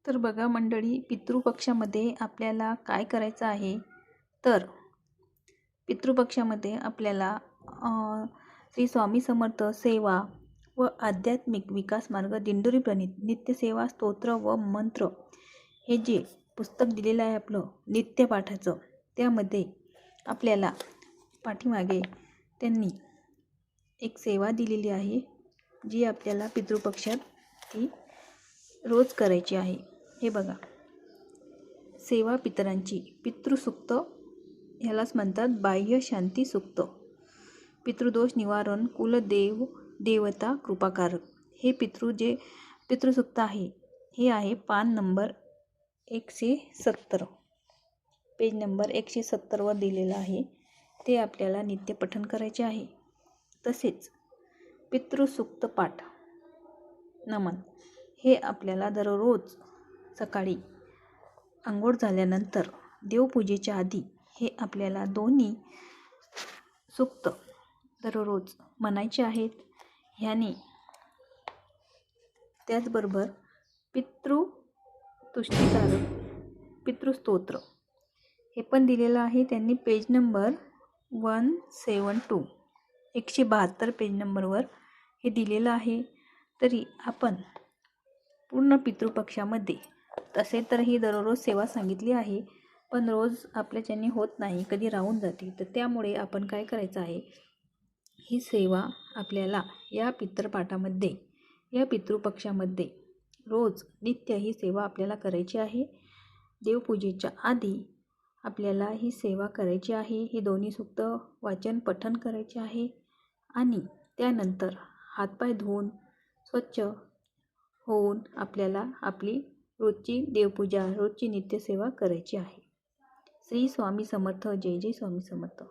तर बघा मंडळी, पितृपक्षामध्ये आपल्याला काय करायचं आहे, तर पितृपक्षामध्ये आपल्याला श्री स्वामी समर्थ सेवा व आध्यात्मिक विकास मार्ग दिंडोरी प्रणीत नित्यसेवा स्तोत्र व मंत्र हे जे पुस्तक दिलेलं आहे आपलं नित्यपाठाचं, त्यामध्ये आपल्याला पाठीमागे त्यांनी एक सेवा दिलेली आहे जी आपल्याला पितृपक्षात ती रोज करायची आहे. हे बघा, सेवा पितरांची पितृसूक्त ह्यालाच म्हणतात बाह्य शांती सूक्त. पितृदोष निवारण कुलदेव देवता कृपाकारक. हे जे पितृसूक्त आहे हे आहे पान नंबर 170, पेज नंबर 170 वर दिलेलं आहे. ते आपल्याला नित्य पठण करायचे आहे. तसेच पितृसूक्त पाठ नमन हे आपल्याला दररोज सकाळी अंघोळ झाल्यानंतर देवपूजेच्या आधी हे आपल्याला दोन्ही सूक्त दररोज म्हणायचे आहेत. ह्याने त्याचबरोबर पितृतुष्टीकारक पितृस्तोत्र हे पण दिलेलं आहे त्यांनी पेज नंबर 172 172 पेज नंबरवर हे दिलेलं आहे. तरी आपण पूर्ण पितृपक्षामध्ये तसे तर ही दररोज सेवा सांगितली आहे, पण रोज आपल्याच्याने होत नाही, कधी राहून जाते. तर त्यामुळे आपण काय करायचं आहे, ही सेवा आपल्याला या पितृपाठामध्ये या पितृपक्षामध्ये रोज नित्य ही सेवा आपल्याला करायची आहे. देवपूजेच्या आधी आपल्याला ही सेवा करायची आहे. ही दोन्ही सूक्त वाचन पठण करायचे आहे आणि त्यानंतर हातपाय धुवून स्वच्छ होऊन आपल्याला आपली रोजची देवपूजा रोजची नित्यसेवा करायची आहे. श्री स्वामी समर्थ. जय जय स्वामी समर्थ.